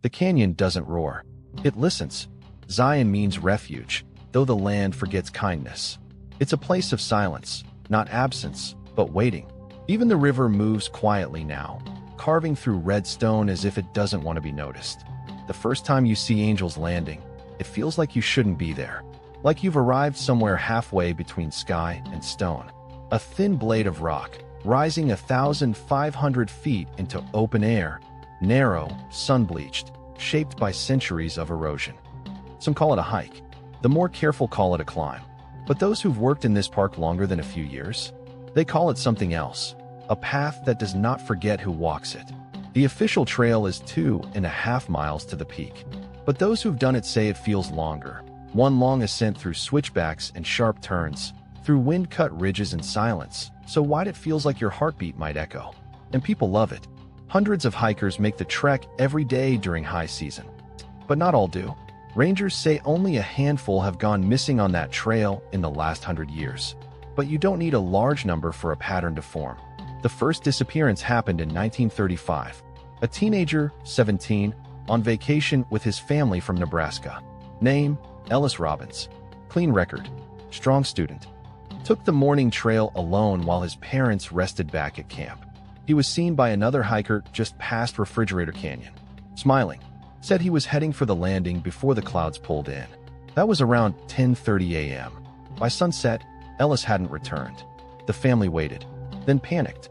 The canyon doesn't roar. It listens. Zion means refuge, though the land forgets kindness. It's a place of silence, not absence, but waiting. Even the river moves quietly now, carving through red stone as if it doesn't want to be noticed. The first time you see Angel's Landing, it feels like you shouldn't be there. Like you've arrived somewhere halfway between sky and stone. A thin blade of rock, rising 1,500 feet into open air, narrow, sun-bleached, shaped by centuries of erosion. Some call it a hike. The more careful call it a climb. But those who've worked in this park longer than a few years, they call it something else. A path that does not forget who walks it. The official trail is 2.5 miles to the peak. But those who've done it say it feels longer. One long ascent through switchbacks and sharp turns, through wind-cut ridges and silence, so wide it feels like your heartbeat might echo. And people love it. Hundreds of hikers make the trek every day during high season. But not all do. Rangers say only a handful have gone missing on that trail in the last 100 years. But you don't need a large number for a pattern to form. The first disappearance happened in 1935. A teenager, 17, on vacation with his family from Nebraska. Name, Ellis Robbins. Clean record. Strong student. Took the morning trail alone while his parents rested back at camp. He was seen by another hiker just past Refrigerator Canyon. Smiling. Said he was heading for the landing before the clouds pulled in. That was around 10:30 a.m. By sunset, Ellis hadn't returned. The family waited, then panicked.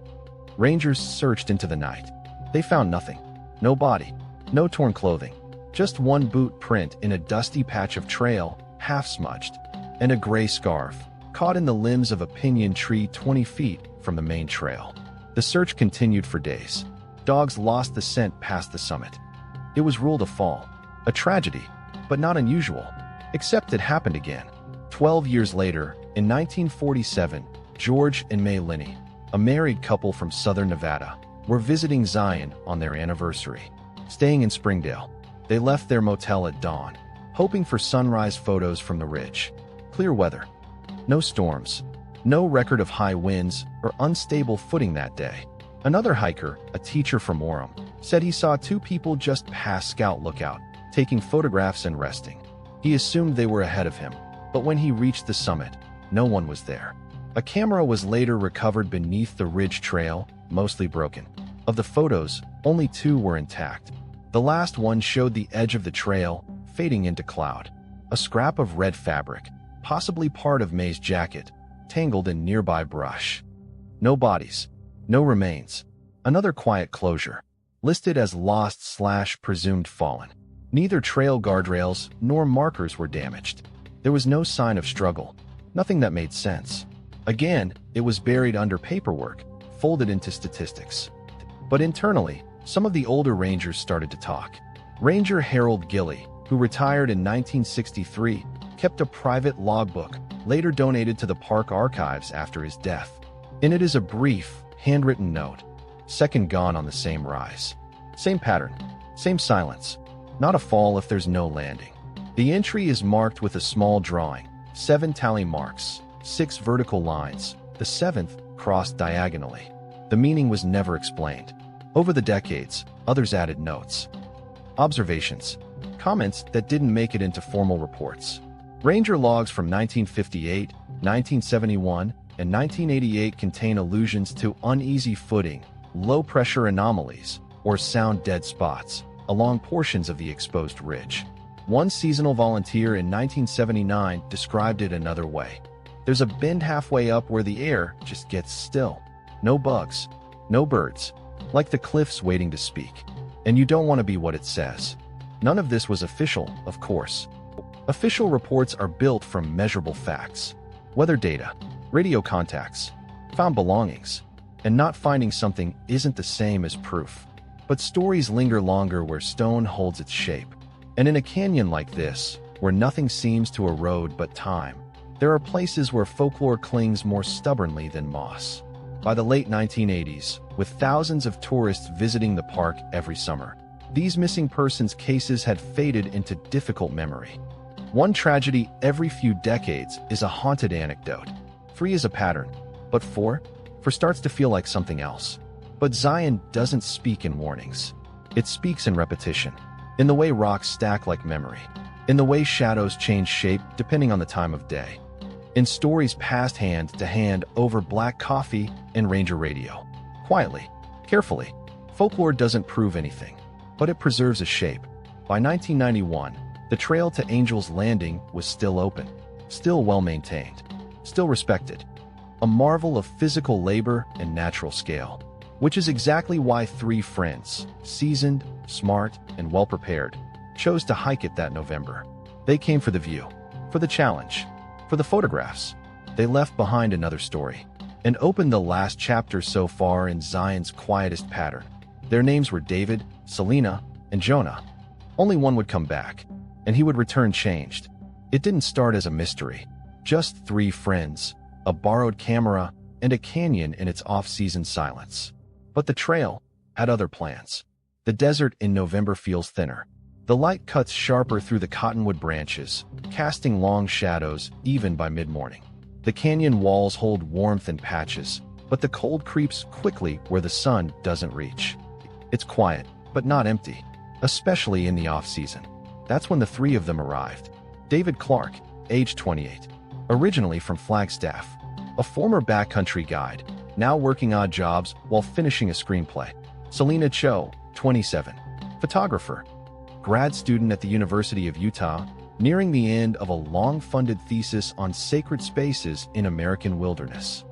Rangers searched into the night. They found nothing. No body. No torn clothing. Just one boot print in a dusty patch of trail, half smudged. And a gray scarf, caught in the limbs of a pinyon tree 20 feet from the main trail. The search continued for days. Dogs lost the scent past the summit. It was ruled a fall. A tragedy, but not unusual. Except it happened again. 12 years later, in 1947, George and May Linney, a married couple from southern Nevada, were visiting Zion on their anniversary. Staying in Springdale, they left their motel at dawn, hoping for sunrise photos from the ridge. Clear weather. No storms. No record of high winds or unstable footing that day. Another hiker, a teacher from Orem, said he saw two people just past Scout Lookout, taking photographs and resting. He assumed they were ahead of him, but when he reached the summit, no one was there. A camera was later recovered beneath the ridge trail, mostly broken. Of the photos, only 2 were intact. The last one showed the edge of the trail, fading into cloud. A scrap of red fabric, possibly part of May's jacket, tangled in nearby brush. No bodies. No remains. Another quiet closure, listed as lost/presumed fallen. Neither trail guardrails nor markers were damaged. There was no sign of struggle, nothing that made sense. Again, it was buried under paperwork, folded into statistics. But internally, some of the older rangers started to talk. Ranger Harold Gilley, who retired in 1963, kept a private logbook, later donated to the park archives after his death. In it is a brief, handwritten note. Second gone on the same rise. Same pattern. Same silence. Not a fall if there's no landing. The entry is marked with a small drawing. 7 tally marks. 6 vertical lines. The 7th crossed diagonally. The meaning was never explained. Over the decades, others added notes. Observations. Comments that didn't make it into formal reports. Ranger logs from 1958, 1971, and 1988 contain allusions to uneasy footing, low-pressure anomalies, or sound dead spots along portions of the exposed ridge. One seasonal volunteer in 1979 described it another way. There's a bend halfway up where the air just gets still. No bugs, no birds, like the cliffs waiting to speak. And you don't want to be what it says. None of this was official, of course. Official reports are built from measurable facts. Weather data, radio contacts, found belongings, and not finding something isn't the same as proof. But stories linger longer where stone holds its shape. And in a canyon like this, where nothing seems to erode but time, there are places where folklore clings more stubbornly than moss. By the late 1980s, with thousands of tourists visiting the park every summer, these missing persons cases had faded into difficult memory. One tragedy every few decades is a haunted anecdote. 3 is a pattern, but 4 starts to feel like something else. But Zion doesn't speak in warnings. It speaks in repetition. in the way rocks stack like memory, in the way shadows change shape depending on the time of day, in stories passed hand to hand over black coffee and Ranger radio. Quietly, carefully, folklore doesn't prove anything, but it preserves a shape. By 1991, the trail to Angel's Landing was still open, still well-maintained, still respected. A marvel of physical labor and natural scale, which is exactly why three friends, seasoned, smart, and well-prepared, chose to hike it that November. They came for the view, for the challenge, for the photographs. They left behind another story, and opened the last chapter so far in Zion's quietest pattern. Their names were David, Selena, and Jonah. Only one would come back, and he would return changed. It didn't start as a mystery. Just three friends, a borrowed camera, and a canyon in its off-season silence. But the trail had other plans. The desert in November feels thinner. The light cuts sharper through the cottonwood branches, casting long shadows even by mid-morning. The canyon walls hold warmth in patches, but the cold creeps quickly where the sun doesn't reach. It's quiet, but not empty, especially in the off-season. That's when the three of them arrived. David Clark, age 28, originally from Flagstaff, a former backcountry guide, now working odd jobs while finishing a screenplay. Selena Cho, 27, photographer, grad student at the University of Utah, nearing the end of a long-funded thesis on sacred spaces in American wilderness.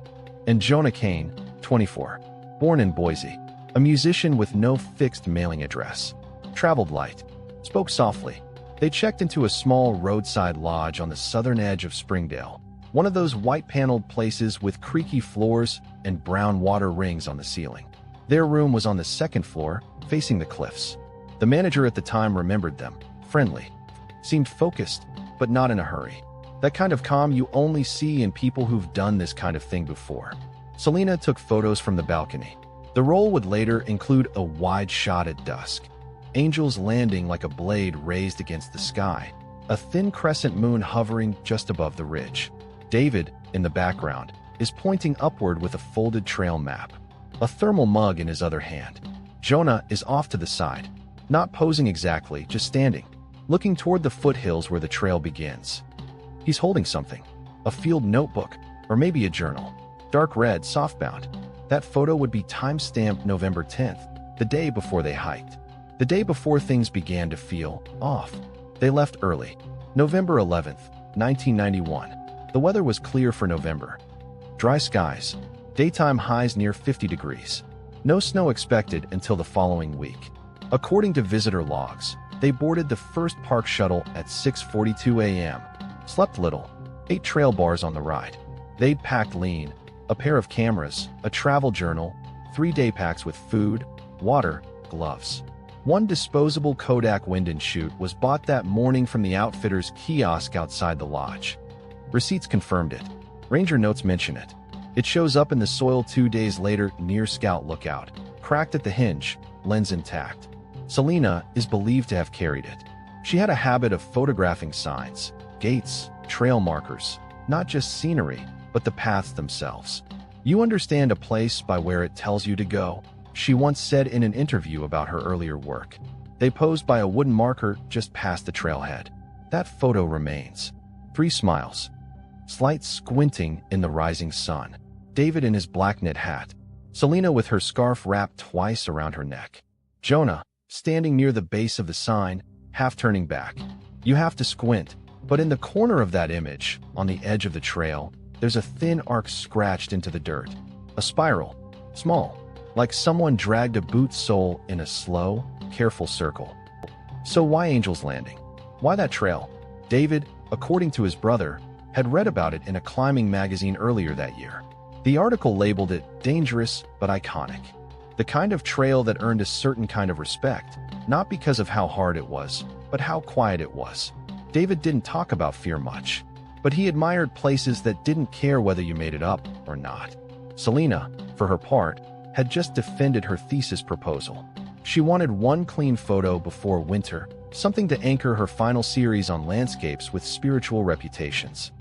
And Jonah Kane, 24, born in Boise, a musician with no fixed mailing address, traveled light, spoke softly. They checked into a small roadside lodge on the southern edge of Springdale, one of those white-paneled places with creaky floors and brown water rings on the ceiling. Their room was on the second floor, facing the cliffs. The manager at the time remembered them, friendly, seemed focused, but not in a hurry. That kind of calm you only see in people who've done this kind of thing before. Selena took photos from the balcony. The roll would later include a wide shot at dusk. Angel's Landing like a blade raised against the sky, a thin crescent moon hovering just above the ridge. David, in the background, is pointing upward with a folded trail map, a thermal mug in his other hand. Jonah is off to the side, not posing exactly, just standing, looking toward the foothills where the trail begins. He's holding something, a field notebook, or maybe a journal, dark red, softbound. That photo would be time-stamped November 10th, the day before they hiked, the day before things began to feel off. They left early, November 11th, 1991. The weather was clear for November. Dry skies, daytime highs near 50 degrees. No snow expected until the following week. According to visitor logs, they boarded the first park shuttle at 6:42 a.m., slept little, ate trail bars on the ride. They'd packed lean, a pair of cameras, a travel journal, 3 day packs with food, water, gloves. One disposable Kodak wind and shoot was bought that morning from the outfitter's kiosk outside the lodge. Receipts confirmed it. Ranger notes mention it. It shows up in the soil 2 days later near Scout Lookout, cracked at the hinge, lens intact. Selena is believed to have carried it. She had a habit of photographing signs, gates, trail markers, not just scenery, but the paths themselves. You understand a place by where it tells you to go, she once said in an interview about her earlier work. They posed by a wooden marker just past the trailhead. That photo remains. 3 smiles. Slight squinting in the rising sun. David in his black knit hat. Selena with her scarf wrapped twice around her neck. Jonah, standing near the base of the sign, half turning back. You have to squint, but in the corner of that image, on the edge of the trail, there's a thin arc scratched into the dirt. A spiral. Small. Like someone dragged a boot sole in a slow, careful circle. So why Angel's Landing? Why that trail? David, according to his brother, had read about it in a climbing magazine earlier that year. The article labeled it dangerous but iconic. The kind of trail that earned a certain kind of respect, not because of how hard it was, but how quiet it was. David didn't talk about fear much, but he admired places that didn't care whether you made it up or not. Selena, for her part, had just defended her thesis proposal. She wanted one clean photo before winter, something to anchor her final series on landscapes with spiritual reputations.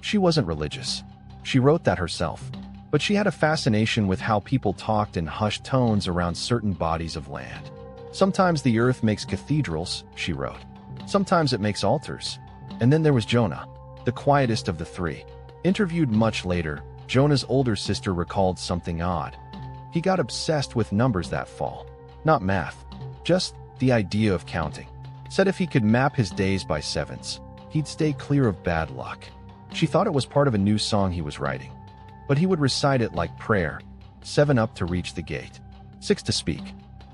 She wasn't religious. She wrote that herself. But she had a fascination with how people talked in hushed tones around certain bodies of land. Sometimes the earth makes cathedrals, she wrote. Sometimes it makes altars. And then there was Jonah, the quietest of the three. Interviewed much later, Jonah's older sister recalled something odd. He got obsessed with numbers that fall. Not math, just the idea of counting. Said if he could map his days by sevens, he'd stay clear of bad luck. She thought it was part of a new song he was writing. But he would recite it like prayer. 7 up to reach the gate. 6 to speak.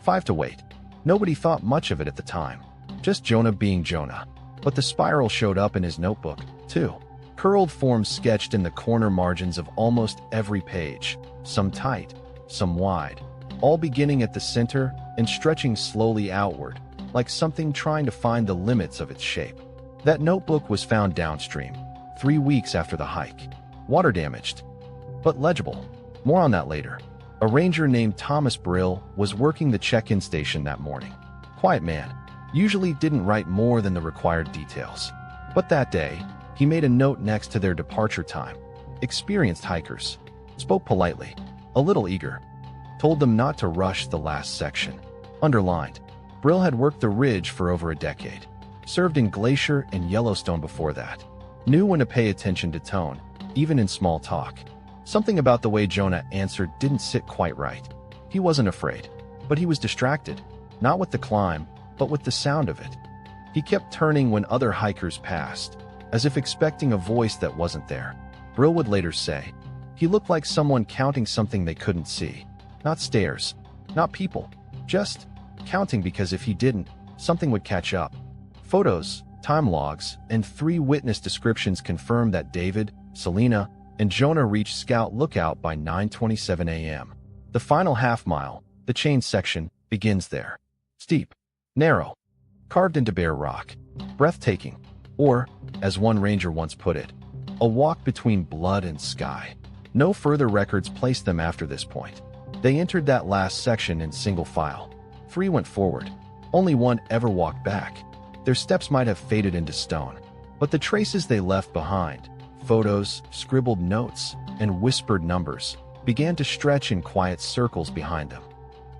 5 to wait. Nobody thought much of it at the time. Just Jonah being Jonah. But the spiral showed up in his notebook, too. Curled forms sketched in the corner margins of almost every page. Some tight, some wide. All beginning at the center and stretching slowly outward, like something trying to find the limits of its shape. That notebook was found downstream, 3 weeks after the hike. Water damaged, but legible. More on that later. A ranger named Thomas Brill was working the check-in station that morning. Quiet man, usually didn't write more than the required details. But that day, he made a note next to their departure time. Experienced hikers. Spoke politely, a little eager. Told them not to rush the last section. Underlined. Brill had worked the ridge for over a decade. Served in Glacier and Yellowstone before that. Knew when to pay attention to tone, even in small talk. Something about the way Jonah answered didn't sit quite right. He wasn't afraid, but he was distracted. Not with the climb, but with the sound of it. He kept turning when other hikers passed, as if expecting a voice that wasn't there. Brill would later say, he looked like someone counting something they couldn't see. Not stairs, not people, just counting because if he didn't, something would catch up. Photos, time logs, and 3 witness descriptions confirm that David, Selena, and Jonah reached Scout Lookout by 9:27 a.m. The final half-mile, the chain section, begins there. Steep, narrow, carved into bare rock, breathtaking, or, as one ranger once put it, a walk between blood and sky. No further records placed them after this point. They entered that last section in single file. 3 went forward. Only 1 ever walked back. Their steps might have faded into stone, but the traces they left behind, photos, scribbled notes, and whispered numbers, began to stretch in quiet circles behind them.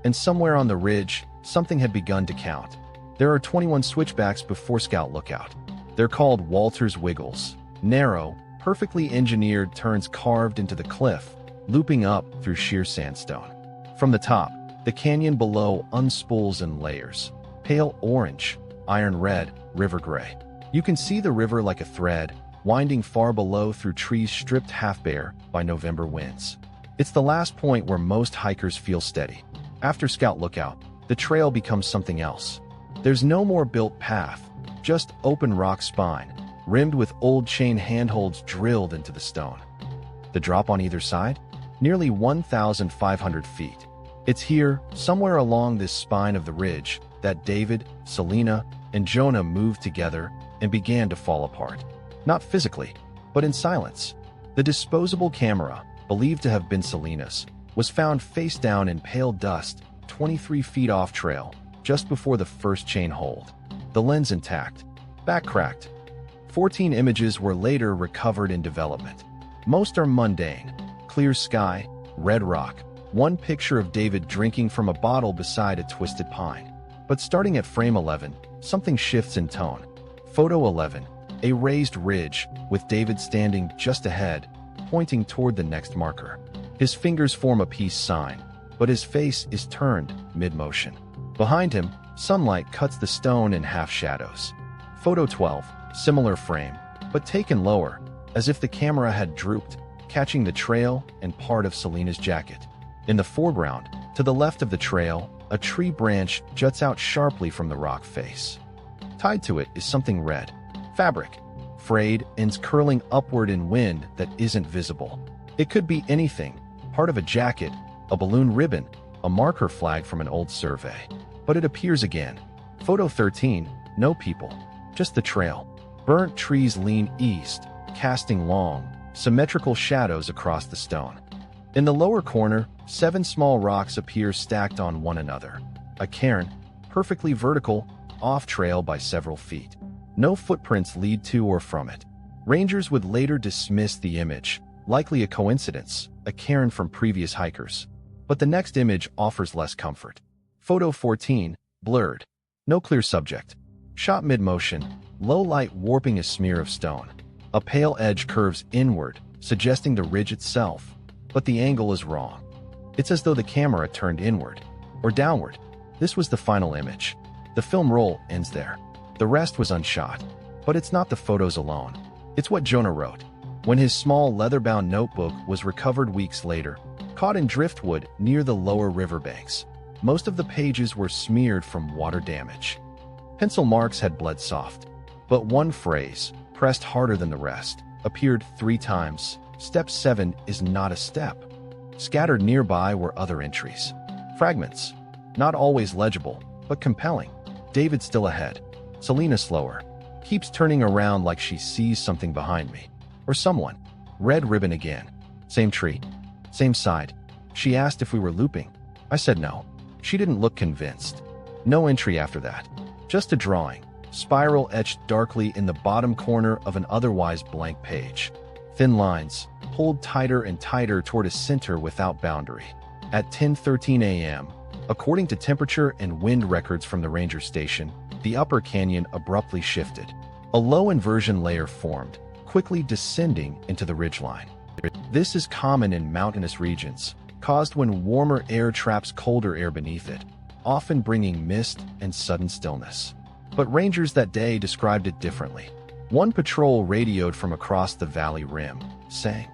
And somewhere on the ridge, something had begun to count. There are 21 switchbacks before Scout Lookout. They're called Walter's Wiggles. Narrow, perfectly engineered turns carved into the cliff, looping up through sheer sandstone. From the top, the canyon below unspools in layers. Pale orange, iron red, river gray. You can see the river like a thread, winding far below through trees stripped half bare by November winds. It's the last point where most hikers feel steady. After Scout Lookout, the trail becomes something else. There's no more built path, just open rock spine, rimmed with old chain handholds drilled into the stone. The drop on either side? Nearly 1,500 feet. It's here, somewhere along this spine of the ridge, that David, Selena, and Jonah moved together and began to fall apart. Not physically, but in silence. The disposable camera, believed to have been Selena's, was found face down in pale dust, 23 feet off trail, just before the first chain hold. The lens intact, back cracked. 14 images were later recovered in development. Most are mundane. Clear sky, red rock, 1 picture of David drinking from a bottle beside a twisted pine. But starting at frame 11, something shifts in tone. Photo 11, a raised ridge, with David standing just ahead, pointing toward the next marker. His fingers form a peace sign, but his face is turned mid-motion. Behind him, sunlight cuts the stone in half shadows. Photo 12, similar frame, but taken lower, as if the camera had drooped, catching the trail and part of Selena's jacket. In the foreground, to the left of the trail, a tree branch juts out sharply from the rock face. Tied to it is something red. Fabric. Frayed, ends curling upward in wind that isn't visible. It could be anything. Part of a jacket, a balloon ribbon, a marker flag from an old survey. But it appears again. Photo 13, no people. Just the trail. Burnt trees lean east, casting long, symmetrical shadows across the stone. In the lower corner, 7 small rocks appear stacked on one another. A cairn, perfectly vertical, off-trail by several feet. No footprints lead to or from it. Rangers would later dismiss the image, likely a coincidence, a cairn from previous hikers. But the next image offers less comfort. Photo 14, Blurred. No clear subject. Shot mid-motion, low light warping a smear of stone. A pale edge curves inward, suggesting the ridge itself, but the angle is wrong. It's as though the camera turned inward, or downward. This was the final image. The film roll ends there. The rest was unshot. But it's not the photos alone. It's what Jonah wrote. When his small leather-bound notebook was recovered weeks later, caught in driftwood near the lower riverbanks, most of the pages were smeared from water damage. Pencil marks had bled soft. But one phrase, pressed harder than the rest, appeared 3 times. Step 7 is not a step. Scattered nearby were other entries. Fragments. Not always legible, but compelling. David still ahead. Selena slower. Keeps turning around like she sees something behind me. Or someone. Red ribbon again. Same tree. Same side. She asked if we were looping. I said no. She didn't look convinced. No entry after that. Just a drawing. Spiral etched darkly in the bottom corner of an otherwise blank page. Thin lines, pulled tighter and tighter toward a center without boundary. At 10:13 a.m., according to temperature and wind records from the ranger station, the upper canyon abruptly shifted. A low inversion layer formed, quickly descending into the ridgeline. This is common in mountainous regions, caused when warmer air traps colder air beneath it, often bringing mist and sudden stillness. But rangers that day described it differently. One patrol radioed from across the valley rim, saying,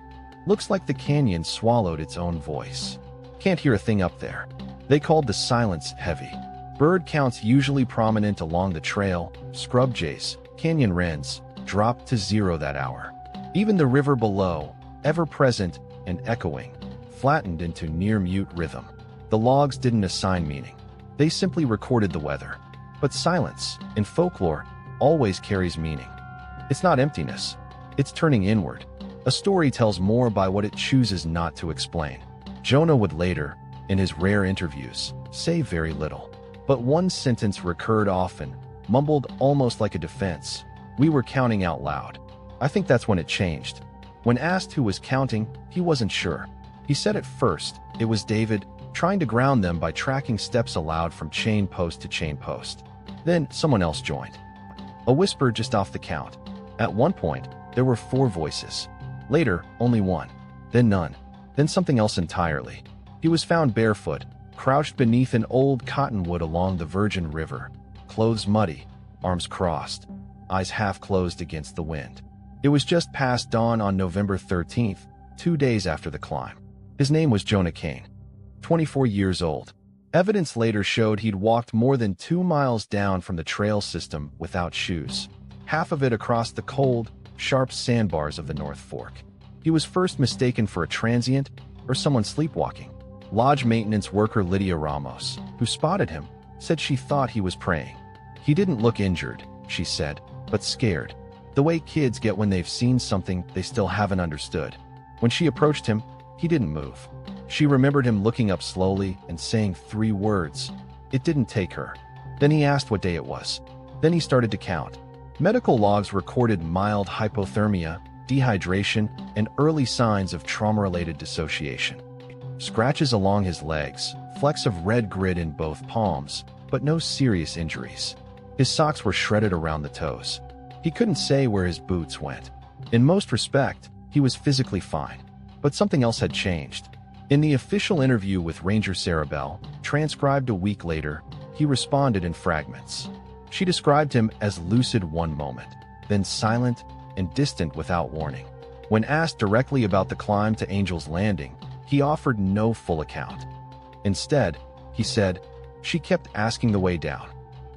"Looks like the canyon swallowed its own voice. Can't hear a thing up there." They called the silence heavy. Bird counts usually prominent along the trail, scrub jays, canyon wrens, dropped to 0 that hour. Even the river below, ever present and echoing, flattened into near-mute rhythm. The logs didn't assign meaning. They simply recorded the weather. But silence, in folklore, always carries meaning. It's not emptiness. It's turning inward. A story tells more by what it chooses not to explain. Jonah would later, in his rare interviews, say very little. But one sentence recurred often, mumbled almost like a defense. "We were counting out loud." I think that's when it changed. When asked who was counting, he wasn't sure. He said at first, it was David, trying to ground them by tracking steps aloud from chain post to chain post. Then someone else joined. A whisper just off the count. At one point, there were 4 voices. Later, only 1. Then none. Then something else entirely. He was found barefoot, crouched beneath an old cottonwood along the Virgin River, clothes muddy, arms crossed, eyes half closed against the wind. It was just past dawn on November 13th, 2 days after the climb. His name was Jonah Kane, 24 years old. Evidence later showed he'd walked more than 2 miles down from the trail system without shoes, half of it across the cold, sharp sandbars of the North Fork. He was first mistaken for a transient or someone sleepwalking. Lodge maintenance worker Lydia Ramos, who spotted him, said she thought he was praying. He didn't look injured, she said, but scared. The way kids get when they've seen something they still haven't understood. When she approached him, he didn't move. She remembered him looking up slowly and saying 3 words. It didn't take her. Then he asked what day it was. Then he started to count. Medical logs recorded mild hypothermia, dehydration, and early signs of trauma-related dissociation. Scratches along his legs, flecks of red grit in both palms, but no serious injuries. His socks were shredded around the toes. He couldn't say where his boots went. In most respect, he was physically fine. But something else had changed. In the official interview with Ranger Sarah Bell, transcribed a week later, he responded in fragments. She described him as lucid one moment, then silent and distant without warning. When asked directly about the climb to Angel's Landing, he offered no full account. Instead, he said, "She kept asking the way down."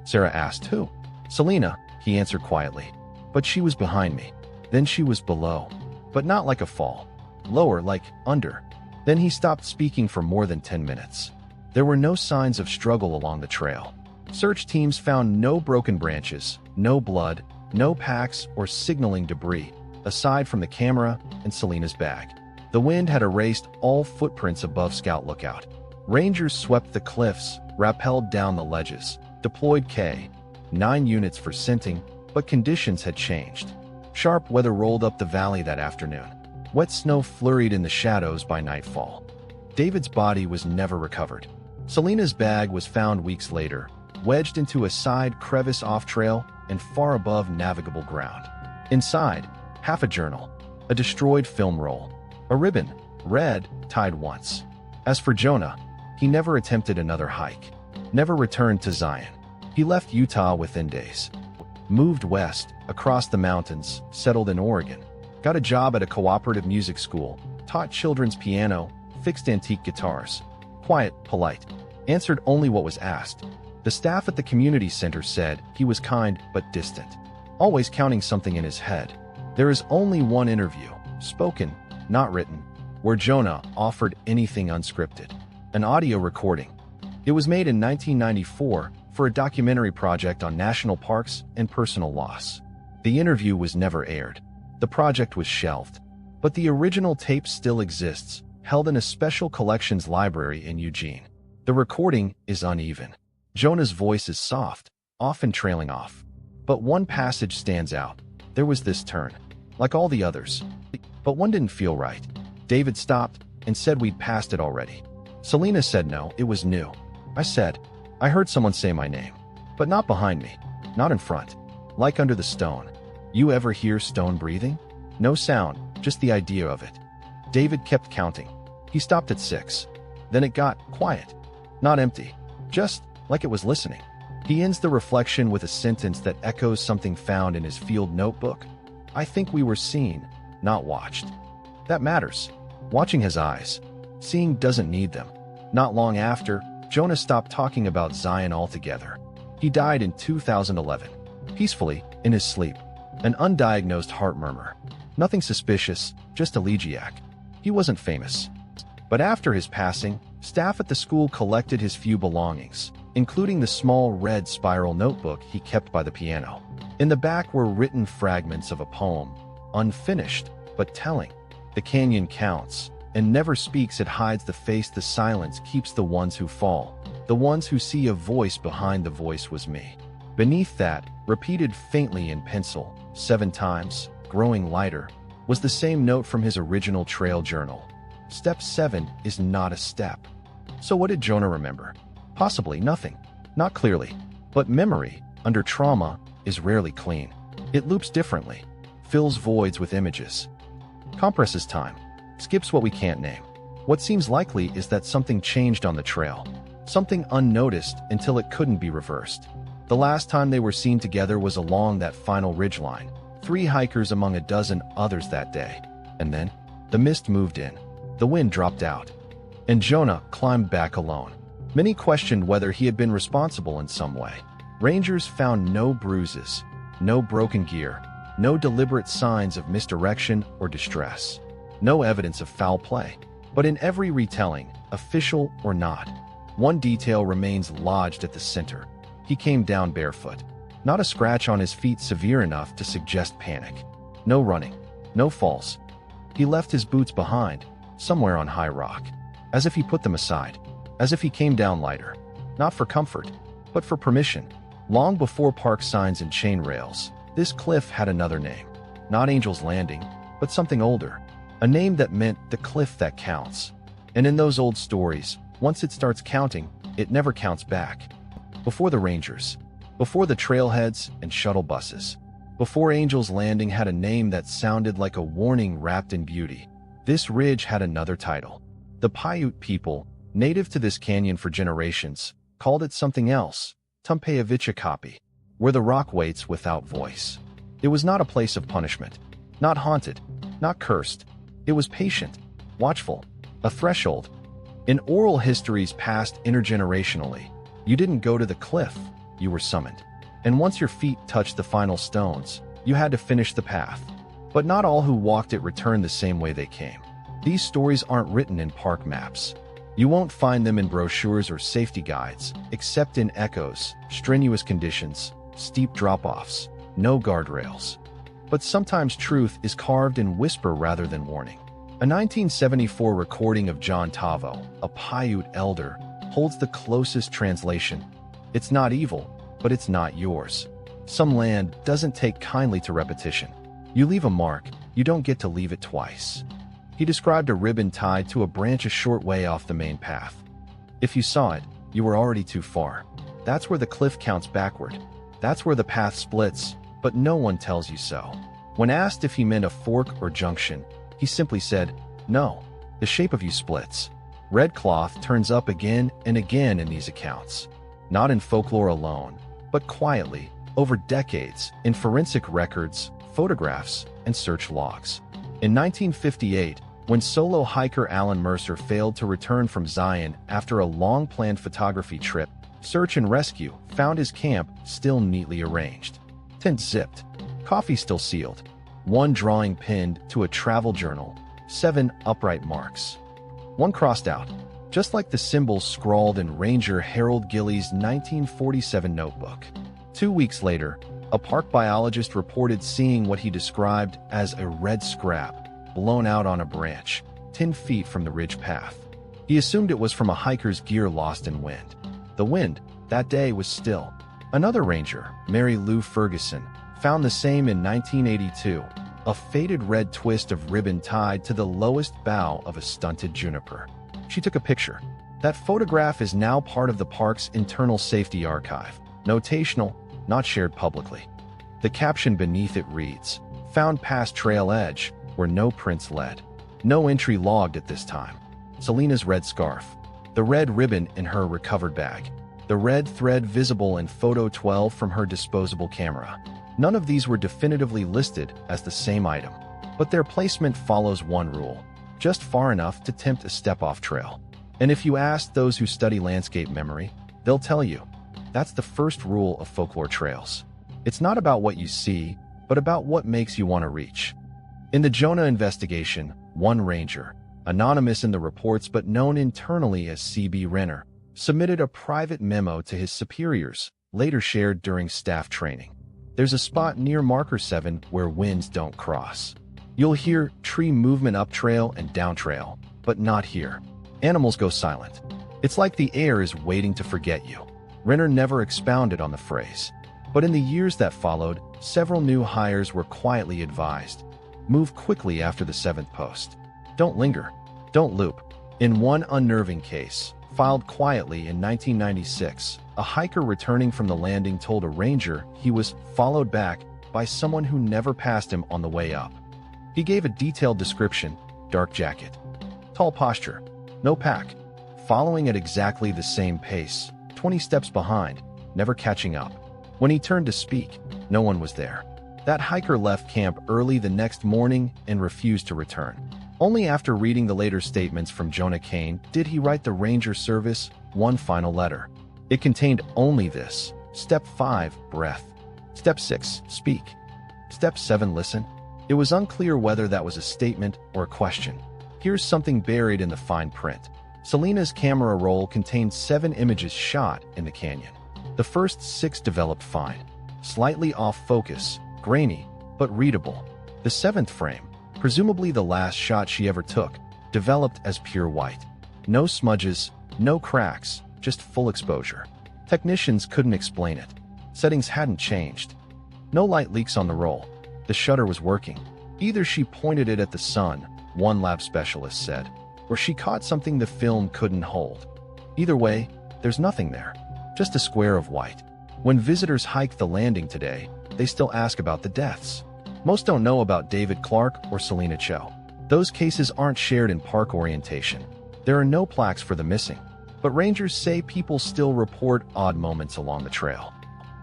Sarah asked, "Who?" "Selena," he answered quietly. "But she was behind me. Then she was below. But not like a fall. Lower, like under." Then he stopped speaking for more than 10 minutes. There were no signs of struggle along the trail. Search teams found no broken branches, no blood, no packs or signaling debris, aside from the camera and Selena's bag. The wind had erased all footprints above Scout Lookout. Rangers swept the cliffs, rappelled down the ledges, deployed K-9 units for scenting, but conditions had changed. Sharp weather rolled up the valley that afternoon. Wet snow flurried in the shadows by nightfall. David's body was never recovered. Selena's bag was found weeks later, wedged into a side crevice off-trail and far above navigable ground. Inside, half a journal, a destroyed film roll, a ribbon, red, tied once. As for Jonah, he never attempted another hike, never returned to Zion. He left Utah within days, moved west, across the mountains, settled in Oregon, got a job at a cooperative music school, taught children's piano, fixed antique guitars. Quiet, polite, answered only what was asked. The staff at the community center said he was kind but distant, always counting something in his head. There is only one interview, spoken, not written, where Jonah offered anything unscripted. An audio recording. It was made in 1994 for a documentary project on national parks and personal loss. The interview was never aired. The project was shelved. But the original tape still exists, held in a special collections library in Eugene. The recording is uneven. Jonah's voice is soft, often trailing off. But one passage stands out. There was this turn, like all the others. But one didn't feel right. David stopped and said we'd passed it already. Selena said no, it was new. I said, I heard someone say my name. But not behind me, not in front. Like under the stone. You ever hear stone breathing? No sound, just the idea of it. David kept counting. He stopped at 6. Then it got quiet. Not empty. Just like it was listening. He ends the reflection with a sentence that echoes something found in his field notebook. I think we were seen, not watched. That matters. Watching his eyes. Seeing doesn't need them. Not long after, Jonah stopped talking about Zion altogether. He died in 2011. Peacefully, in his sleep. An undiagnosed heart murmur. Nothing suspicious, just elegiac. He wasn't famous. But after his passing, staff at the school collected his few belongings, including the small red spiral notebook he kept by the piano. In the back were written fragments of a poem, unfinished, but telling. The canyon counts, and never speaks, it hides the face, the silence keeps the ones who fall. The ones who see a voice behind the voice was me. Beneath that, repeated faintly in pencil, 7 times, growing lighter, was the same note from his original trail journal. Step 7 is not a step. So what did Jonah remember? Possibly nothing. Not clearly. But memory, under trauma, is rarely clean. It loops differently, fills voids with images, compresses time, skips what we can't name. What seems likely is that something changed on the trail, something unnoticed until it couldn't be reversed. The last time they were seen together was along that final ridgeline, 3 hikers among a dozen others that day. And then, the mist moved in, the wind dropped out, and Jonah climbed back alone. Many questioned whether he had been responsible in some way. Rangers found no bruises, no broken gear, no deliberate signs of misdirection or distress, no evidence of foul play. But in every retelling, official or not, one detail remains lodged at the center. He came down barefoot. Not a scratch on his feet severe enough to suggest panic. No running, no falls. He left his boots behind, somewhere on high rock, as if he put them aside, as if he came down lighter, not for comfort, but for permission. Long before park signs and chain rails, this cliff had another name. Not Angel's Landing, but something older. A name that meant the cliff that counts. And in those old stories, once it starts counting, it never counts back. Before the Rangers, before the trailheads and shuttle buses, before Angel's Landing had a name that sounded like a warning wrapped in beauty, this ridge had another title. The Paiute people, native to this canyon for generations, called it something else, Tumpeyavichakapi, where the rock waits without voice. It was not a place of punishment, not haunted, not cursed. It was patient, watchful, a threshold. In oral histories passed intergenerationally, you didn't go to the cliff, you were summoned. And once your feet touched the final stones, you had to finish the path. But not all who walked it returned the same way they came. These stories aren't written in park maps. You won't find them in brochures or safety guides, except in echoes, strenuous conditions, steep drop-offs, no guardrails. But sometimes truth is carved in whisper rather than warning. A 1974 recording of John Tavo, a Paiute elder, holds the closest translation. It's not evil, but it's not yours. Some land doesn't take kindly to repetition. You leave a mark, you don't get to leave it twice. He described a ribbon tied to a branch a short way off the main path. If you saw it, you were already too far. That's where the cliff counts backward. That's where the path splits, but no one tells you so. When asked if he meant a fork or junction, he simply said, "No, the shape of you splits." Red cloth turns up again and again in these accounts, not in folklore alone, but quietly, over decades, in forensic records, photographs, and search logs. In 1958, when solo hiker Alan Mercer failed to return from Zion after a long-planned photography trip, search and rescue found his camp still neatly arranged. Tent zipped, coffee still sealed, one drawing pinned to a travel journal, 7 upright marks. One crossed out, just like the symbols scrawled in Ranger Harold Gilley's 1947 notebook. 2 weeks later, a park biologist reported seeing what he described as a red scrap blown out on a branch, 10 feet from the ridge path. He assumed it was from a hiker's gear lost in wind. The wind, that day, was still. Another ranger, Mary Lou Ferguson, found the same in 1982, a faded red twist of ribbon tied to the lowest bough of a stunted juniper. She took a picture. That photograph is now part of the park's internal safety archive, notational, not shared publicly. The caption beneath it reads, "Found past trail edge, where no prints led." No entry logged at this time. Selena's red scarf, the red ribbon in her recovered bag, the red thread visible in photo 12 from her disposable camera. None of these were definitively listed as the same item, but their placement follows one rule, just far enough to tempt a step-off trail. And if you ask those who study landscape memory, they'll tell you, that's the first rule of folklore trails. It's not about what you see, but about what makes you want to reach. In the Jonah investigation, one ranger, anonymous in the reports but known internally as C.B. Renner, submitted a private memo to his superiors, later shared during staff training. There's a spot near Marker 7 where winds don't cross. You'll hear tree movement up trail and down trail, but not here. Animals go silent. It's like the air is waiting to forget you. Renner never expounded on the phrase, but in the years that followed, several new hires were quietly advised. Move quickly after the 7th post. Don't linger. Don't loop. In one unnerving case, filed quietly in 1996, a hiker returning from the landing told a ranger he was followed back by someone who never passed him on the way up. He gave a detailed description: dark jacket, tall posture, no pack, following at exactly the same pace, 20 steps behind, never catching up. When he turned to speak, no one was there. That hiker left camp early the next morning and refused to return. Only after reading the later statements from Jonah Kane did he write the Ranger Service one final letter. It contained only this: Step 5, breath. Step 6, speak. Step 7, listen. It was unclear whether that was a statement or a question. Here's something buried in the fine print. Selena's camera roll contained 7 images shot in the canyon. The first 6 developed fine, slightly off focus, grainy, but readable. The 7th frame, presumably the last shot she ever took, developed as pure white. No smudges, no cracks, just full exposure. Technicians couldn't explain it. Settings hadn't changed. No light leaks on the roll. The shutter was working. Either she pointed it at the sun, one lab specialist said, or she caught something the film couldn't hold. Either way, there's nothing there. Just a square of white. When visitors hike the landing today, they still ask about the deaths. Most don't know about David Clark or Selena Cho. Those cases aren't shared in park orientation. There are no plaques for the missing, but rangers say people still report odd moments along the trail.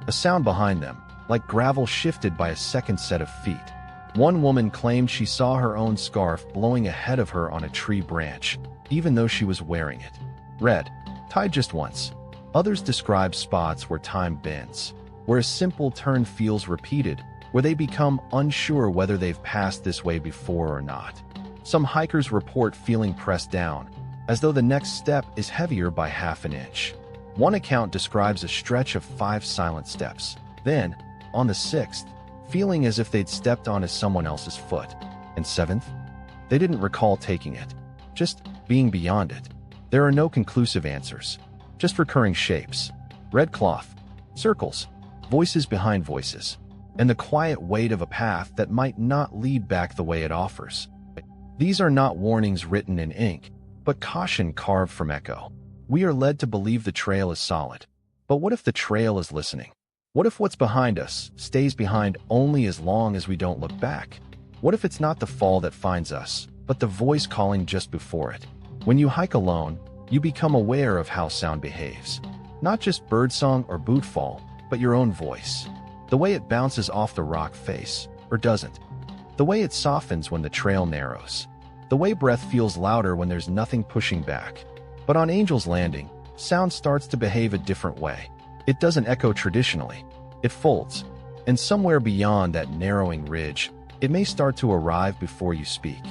A sound behind them, like gravel shifted by a second set of feet. One woman claimed she saw her own scarf blowing ahead of her on a tree branch, even though she was wearing it. Red, tied just once. Others describe spots where time bends, where a simple turn feels repeated, where they become unsure whether they've passed this way before or not. Some hikers report feeling pressed down, as though the next step is heavier by half an inch. One account describes a stretch of 5 silent steps. Then, on the 6th, feeling as if they'd stepped onto someone else's foot. And 7th, they didn't recall taking it, just being beyond it. There are no conclusive answers, just recurring shapes. Red cloth, circles, voices behind voices, and the quiet weight of a path that might not lead back the way it offers. These are not warnings written in ink, but caution carved from echo. We are led to believe the trail is solid, But what if the trail is listening? What if what's behind us stays behind only as long as we don't look back? What if it's not the fall that finds us, but the voice calling just before it? When you hike alone, you become aware of how sound behaves. Not just birdsong or boot fall, but your own voice. The way it bounces off the rock face, or doesn't. The way it softens when the trail narrows. The way breath feels louder when there's nothing pushing back. But on Angel's Landing, sound starts to behave a different way. It doesn't echo traditionally. It folds. And somewhere beyond that narrowing ridge, it may start to arrive before you speak.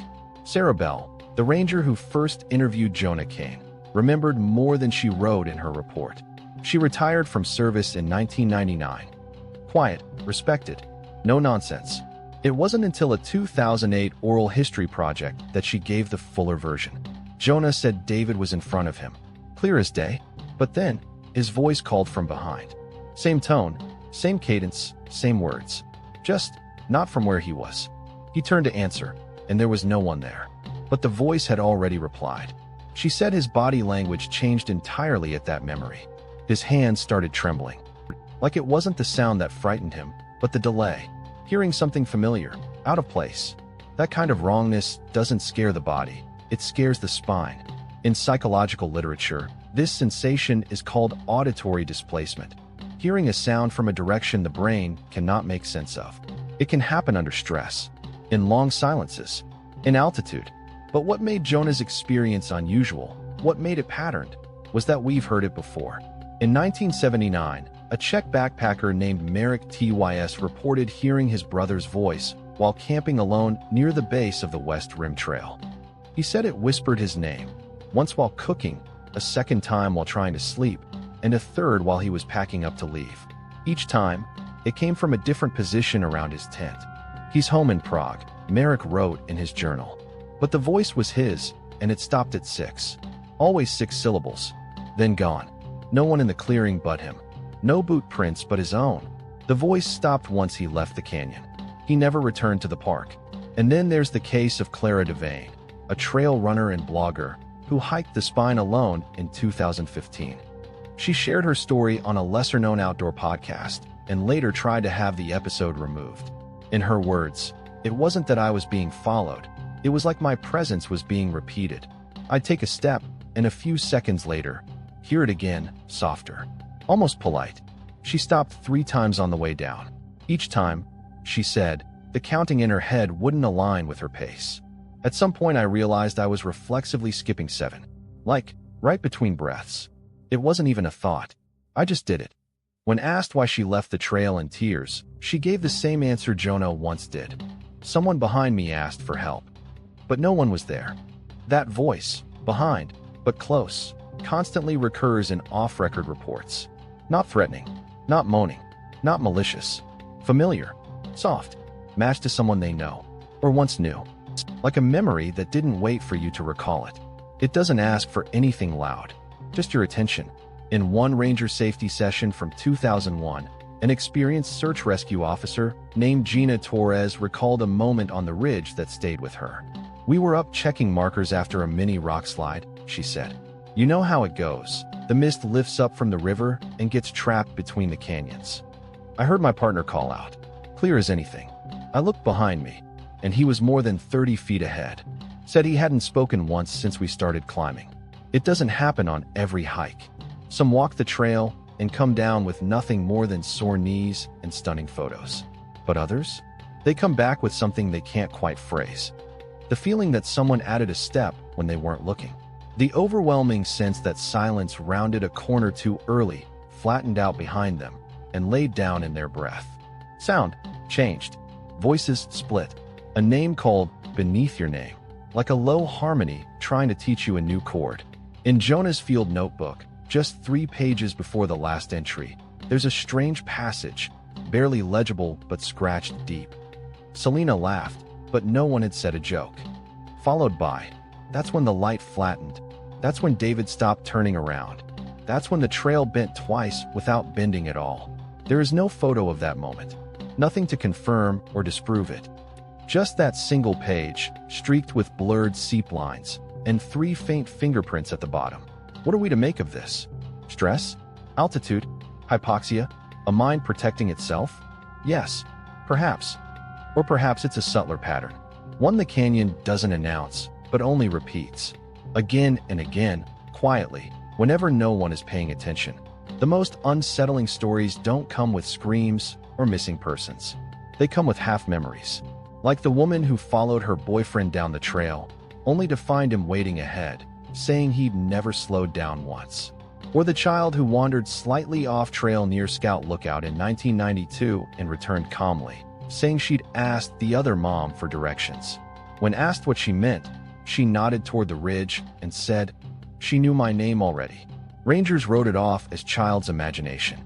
Sarah Bell, the ranger who first interviewed Jonah Kane, remembered more than she wrote in her report. She retired from service in 1999. Quiet, respected, no nonsense. It wasn't until a 2008 oral history project that she gave the fuller version. Jonah said David was in front of him, clear as day, but then his voice called from behind. Same tone, same cadence, same words. Just not from where he was. He turned to answer, and there was no one there. But the voice had already replied. She said his body language changed entirely at that memory. His hands started trembling. Like it wasn't the sound that frightened him, but the delay. Hearing something familiar, out of place. That kind of wrongness doesn't scare the body, it scares the spine. In psychological literature, this sensation is called auditory displacement. Hearing a sound from a direction the brain cannot make sense of. It can happen under stress, in long silences, in altitude. But what made Jonah's experience unusual, what made it patterned, was that we've heard it before. In 1979, a Czech backpacker named Marek Tys reported hearing his brother's voice while camping alone near the base of the West Rim Trail. He said it whispered his name, once while cooking, a second time while trying to sleep, and a third while he was packing up to leave. Each time, it came from a different position around his tent. He's home in Prague, Marek wrote in his journal. But the voice was his, and it stopped at 6. Always 6 syllables. Then gone. No one in the clearing but him. No boot prints but his own. The voice stopped once he left the canyon. He never returned to the park. And then there's the case of Clara Devane, a trail runner and blogger who hiked the Spine alone in 2015. She shared her story on a lesser-known outdoor podcast and later tried to have the episode removed. In her words, "It wasn't that I was being followed. It was like my presence was being repeated. I'd take a step, and a few seconds later, hear it again, softer. Almost polite. She stopped 3 times on the way down. Each time, she said, the counting in her head wouldn't align with her pace. At some point I realized I was reflexively skipping 7. Like, right between breaths. It wasn't even a thought. I just did it." When asked why she left the trail in tears, she gave the same answer Jonah once did. "Someone behind me asked for help. But no one was there." That voice, behind, but close, constantly recurs in off-record reports. Not threatening, not moaning, not malicious. Familiar, soft, matched to someone they know, or once knew. Like a memory that didn't wait for you to recall it. It doesn't ask for anything loud, just your attention. In one ranger safety session from 2001, an experienced search rescue officer named Gina Torres recalled a moment on the ridge that stayed with her. "We were up checking markers after a mini rock slide," she said. "You know how it goes. The mist lifts up from the river and gets trapped between the canyons. I heard my partner call out, clear as anything. I looked behind me, and he was more than 30 feet ahead. Said he hadn't spoken once since we started climbing. It doesn't happen on every hike. Some walk the trail and come down with nothing more than sore knees and stunning photos. But others? They come back with something they can't quite phrase. The feeling that someone added a step when they weren't looking. The overwhelming sense that silence rounded a corner too early, flattened out behind them, and laid down in their breath. Sound changed. Voices split. A name called beneath your name, like a low harmony trying to teach you a new chord. In Jonah's field notebook, just 3 pages before the last entry, there's a strange passage, barely legible but scratched deep. Selena laughed, but no one had said a joke. Followed by, "That's when the light flattened. That's when David stopped turning around. That's when the trail bent twice without bending at all." There is no photo of that moment. Nothing to confirm or disprove it. Just that single page, streaked with blurred seep lines, and 3 faint fingerprints at the bottom. What are we to make of this? Stress? Altitude? Hypoxia? A mind protecting itself? Yes, perhaps. Or perhaps it's a subtler pattern. One the canyon doesn't announce, but only repeats. Again and again, quietly, whenever no one is paying attention. The most unsettling stories don't come with screams or missing persons. They come with half-memories. Like the woman who followed her boyfriend down the trail, only to find him waiting ahead, saying he'd never slowed down once. Or the child who wandered slightly off-trail near Scout Lookout in 1992 and returned calmly, saying she'd asked the other mom for directions. When asked what she meant, she nodded toward the ridge and said, "She knew my name already." Rangers wrote it off as child's imagination.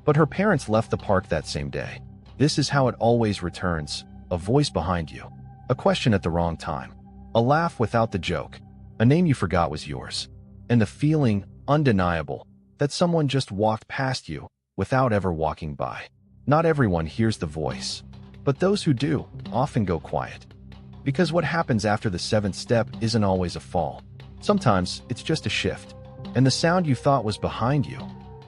But her parents left the park that same day. This is how it always returns: a voice behind you, a question at the wrong time, a laugh without the joke, a name you forgot was yours, and the feeling, undeniable, that someone just walked past you without ever walking by. Not everyone hears the voice, but those who do often go quiet. Because what happens after the seventh step isn't always a fall. Sometimes it's just a shift, and the sound you thought was behind you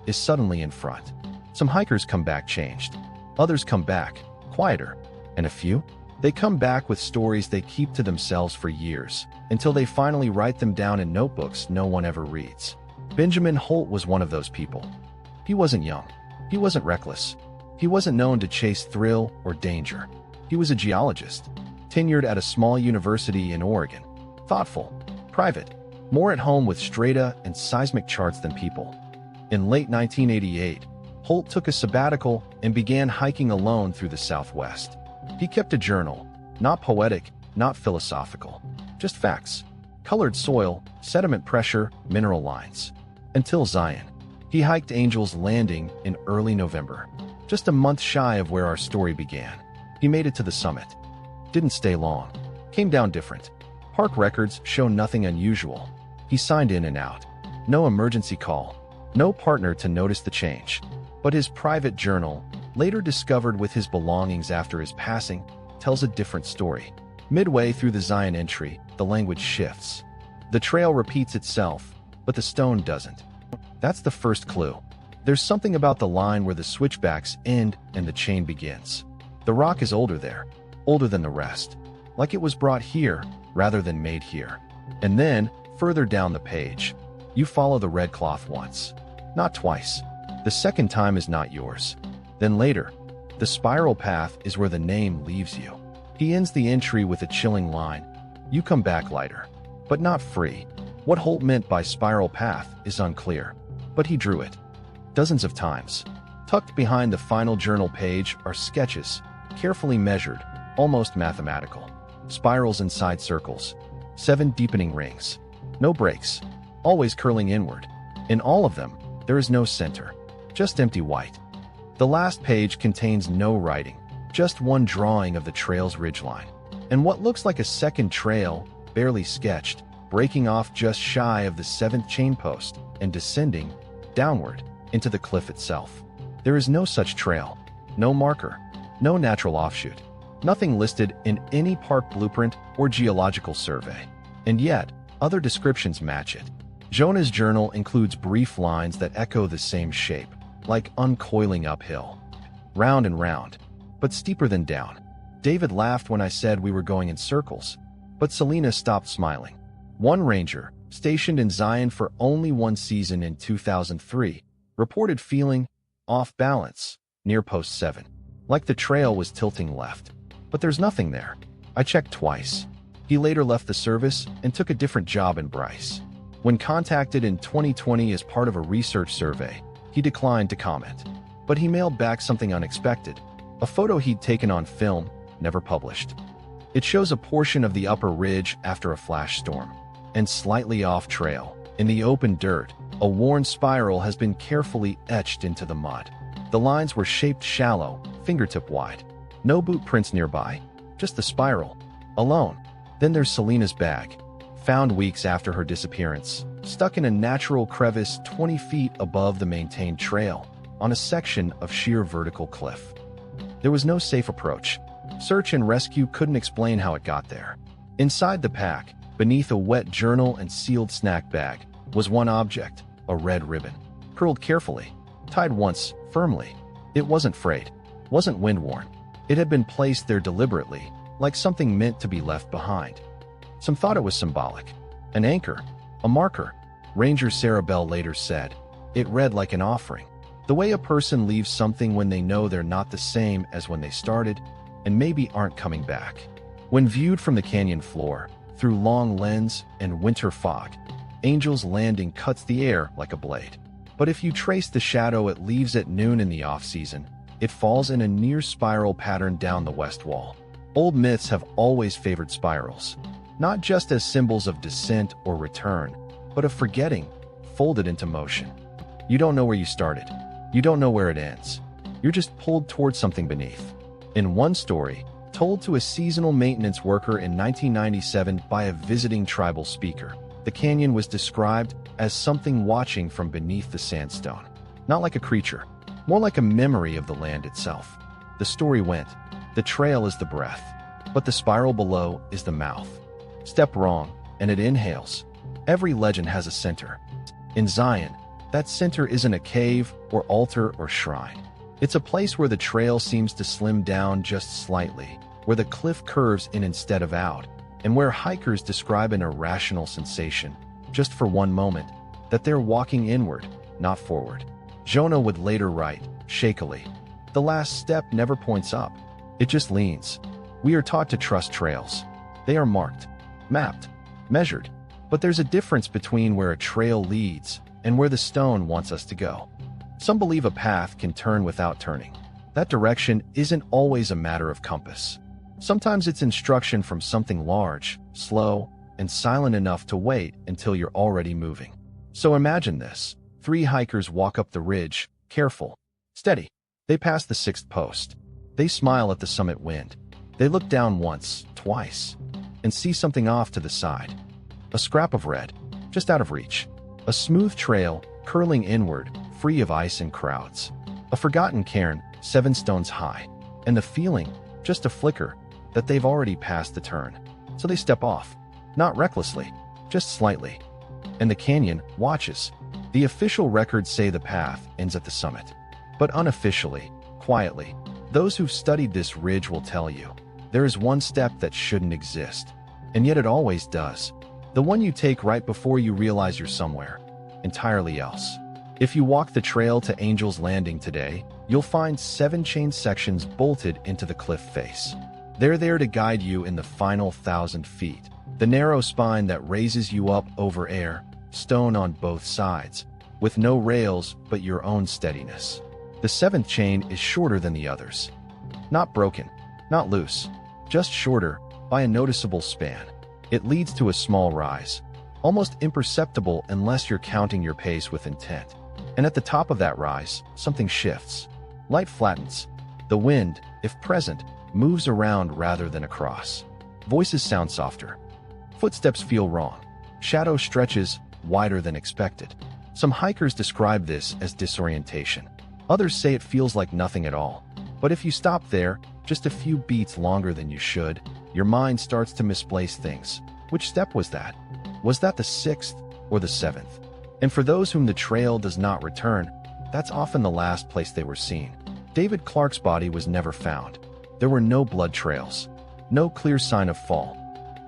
is suddenly in front. Some hikers come back changed. Others come back quieter. And a few? They come back with stories they keep to themselves for years, until they finally write them down in notebooks no one ever reads. Benjamin Holt was one of those people. He wasn't young. He wasn't reckless. He wasn't known to chase thrill or danger. He was a geologist, tenured at a small university in Oregon. Thoughtful, private, more at home with strata and seismic charts than people. In late 1988, Holt took a sabbatical and began hiking alone through the Southwest. He kept a journal, not poetic, not philosophical, just facts: colored soil, sediment pressure, mineral lines. Until Zion. He hiked Angel's Landing in early November, just a month shy of where our story began. He made it to the summit. Didn't stay long. Came down different. Park records show nothing unusual. He signed in and out. No emergency call. No partner to notice the change. But his private journal, later discovered with his belongings after his passing, tells a different story. Midway through the Zion entry, the language shifts. The trail repeats itself, but the stone doesn't. That's the first clue. There's something about the line where the switchbacks end and the chain begins. The rock is older there, older than the rest, like it was brought here rather than made here. And then, further down the page, you follow the red cloth once, not twice. The second time is not yours. Then later, the spiral path is where the name leaves you. He ends the entry with a chilling line: "You come back lighter, but not free." What Holt meant by spiral path is unclear, but he drew it. Dozens of times. Tucked behind the final journal page are sketches, carefully measured, almost mathematical. Spirals inside circles. 7 deepening rings. No breaks. Always curling inward. In all of them, there is no center. Just empty white. The last page contains no writing, just one drawing of the trail's ridgeline. And what looks like a second trail, barely sketched, breaking off just shy of the 7th chain post and descending, downward, into the cliff itself. There is no such trail. No marker. No natural offshoot. Nothing listed in any park blueprint or geological survey. And yet, other descriptions match it. Jonah's journal includes brief lines that echo the same shape, like uncoiling uphill. Round and round, but steeper than down. David laughed when I said we were going in circles, but Selena stopped smiling. One ranger, stationed in Zion for only one season in 2003, reported feeling off balance near post 7, like the trail was tilting left. But there's nothing there. I checked twice. He later left the service and took a different job in Bryce. When contacted in 2020 as part of a research survey, he declined to comment. But he mailed back something unexpected: a photo he'd taken on film, never published. It shows a portion of the upper ridge after a flash storm. And slightly off trail, in the open dirt, a worn spiral has been carefully etched into the mud. The lines were shaped shallow, fingertip wide. No boot prints nearby, just the spiral, alone. Then there's Selena's bag, found weeks after her disappearance, stuck in a natural crevice 20 feet above the maintained trail, on a section of sheer vertical cliff. There was no safe approach. Search and rescue couldn't explain how it got there. Inside the pack, beneath a wet journal and sealed snack bag, was one object: a red ribbon, curled carefully. tied once, firmly. It wasn't frayed, wasn't wind-worn. It had been placed there deliberately, like something meant to be left behind. Some thought it was symbolic. An anchor, a marker. Ranger Sarah Bell later said, it read like an offering. The way a person leaves something when they know they're not the same as when they started, and maybe aren't coming back. When viewed from the canyon floor, through long lens and winter fog, Angel's Landing cuts the air like a blade. But if you trace the shadow it leaves at noon in the off-season, it falls in a near spiral pattern down the west wall. Old myths have always favored spirals, not just as symbols of descent or return, but of forgetting, folded into motion. You don't know where you started. You don't know where it ends. You're just pulled towards something beneath. In one story, told to a seasonal maintenance worker in 1997 by a visiting tribal speaker, the canyon was described as something watching from beneath the sandstone. Not like a creature, more like a memory of the land itself. The story went, the trail is the breath, but the spiral below is the mouth. Step wrong, and it inhales. Every legend has a center. In Zion, that center isn't a cave or altar or shrine. It's a place where the trail seems to slim down just slightly, where the cliff curves in instead of out, and where hikers describe an irrational sensation, just for one moment, that they're walking inward, not forward. Jonah would later write, shakily, the last step never points up. It just leans. We are taught to trust trails. They are marked, mapped, measured. But there's a difference between where a trail leads and where the stone wants us to go. Some believe a path can turn without turning. That direction isn't always a matter of compass. Sometimes it's instruction from something large, slow, and silent enough to wait until you're already moving. So imagine this. 3 hikers walk up the ridge, careful, steady. They pass the 6th post. They smile at the summit wind. They look down once, twice, and see something off to the side. A scrap of red, just out of reach. A smooth trail, curling inward, free of ice and crowds. A forgotten cairn, 7 stones high. And the feeling, just a flicker, that they've already passed the turn. So they step off. Not recklessly, just slightly. And the canyon watches. The official records say the path ends at the summit. But unofficially, quietly, those who've studied this ridge will tell you, there is one step that shouldn't exist. And yet it always does. The one you take right before you realize you're somewhere entirely else. If you walk the trail to Angel's Landing today, you'll find 7 chain sections bolted into the cliff face. They're there to guide you in the final 1,000 feet. The narrow spine that raises you up over air, stone on both sides, with no rails but your own steadiness. The 7th chain is shorter than the others. Not broken, not loose, just shorter by a noticeable span. It leads to a small rise, almost imperceptible unless you're counting your pace with intent. And at the top of that rise, something shifts. Light flattens. The wind, if present, moves around rather than across. Voices sound softer. Footsteps feel wrong. Shadow stretches wider than expected. Some hikers describe this as disorientation. Others say it feels like nothing at all. But if you stop there, just a few beats longer than you should, your mind starts to misplace things. Which step was that? Was that the 6th or the 7th? And for those whom the trail does not return, that's often the last place they were seen. David Clark's body was never found. There were no blood trails, no clear sign of fall.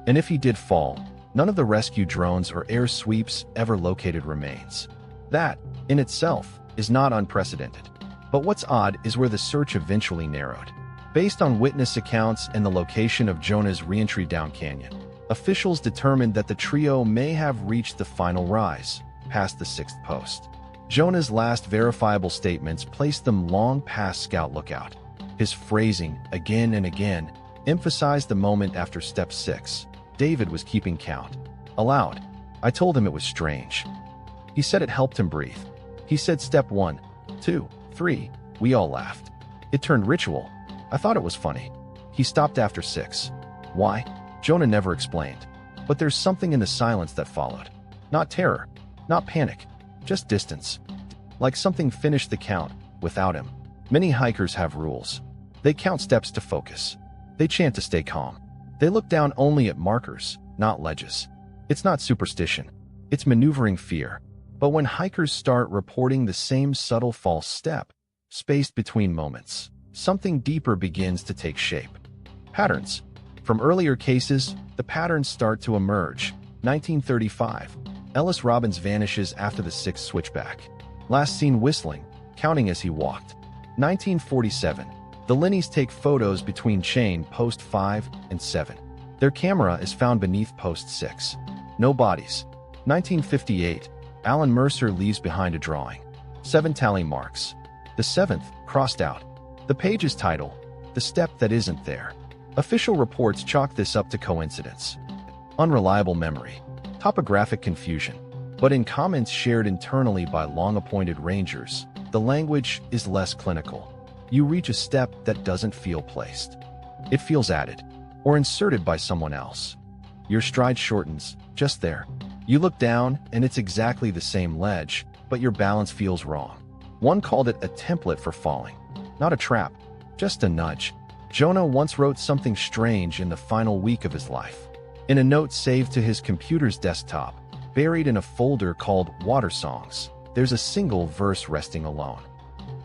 And if he did fall, none of the rescue drones or air sweeps ever located remains. That, in itself, is not unprecedented. But what's odd is where the search eventually narrowed. Based on witness accounts and the location of Jonah's reentry down canyon, officials determined that the trio may have reached the final rise, past the 6th post. Jonah's last verifiable statements placed them long past Scout Lookout. His phrasing, again and again, emphasized the moment after step 6. David was keeping count. Aloud, I told him it was strange. He said it helped him breathe. He said step 1, 2, 3. We all laughed. It turned ritual. I thought it was funny. He stopped after 6. Why? Jonah never explained. But there's something in the silence that followed. Not terror, not panic, just distance. Like something finished the count without him. Many hikers have rules. They count steps to focus. They chant to stay calm. They look down only at markers, not ledges. It's not superstition. It's maneuvering fear. But when hikers start reporting the same subtle false step, spaced between moments, something deeper begins to take shape. Patterns. From earlier cases, the patterns start to emerge. 1935. Ellis Robbins vanishes after the sixth switchback. Last seen whistling, counting as he walked. 1947. The Linneys take photos between chain post 5 and 7. Their camera is found beneath post 6. No bodies. 1958. Alan Mercer leaves behind a drawing. 7 tally marks. The 7th, crossed out. The page's title, The Step That Isn't There. Official reports chalk this up to coincidence. Unreliable memory. Topographic confusion. But in comments shared internally by long-appointed rangers, the language is less clinical. You reach a step that doesn't feel placed. It feels added, or inserted by someone else. Your stride shortens, just there. You look down, and it's exactly the same ledge, but your balance feels wrong. One called it a template for falling. Not a trap, just a nudge. Jonah once wrote something strange in the final week of his life. In a note saved to his computer's desktop, buried in a folder called Water Songs, there's a single verse resting alone.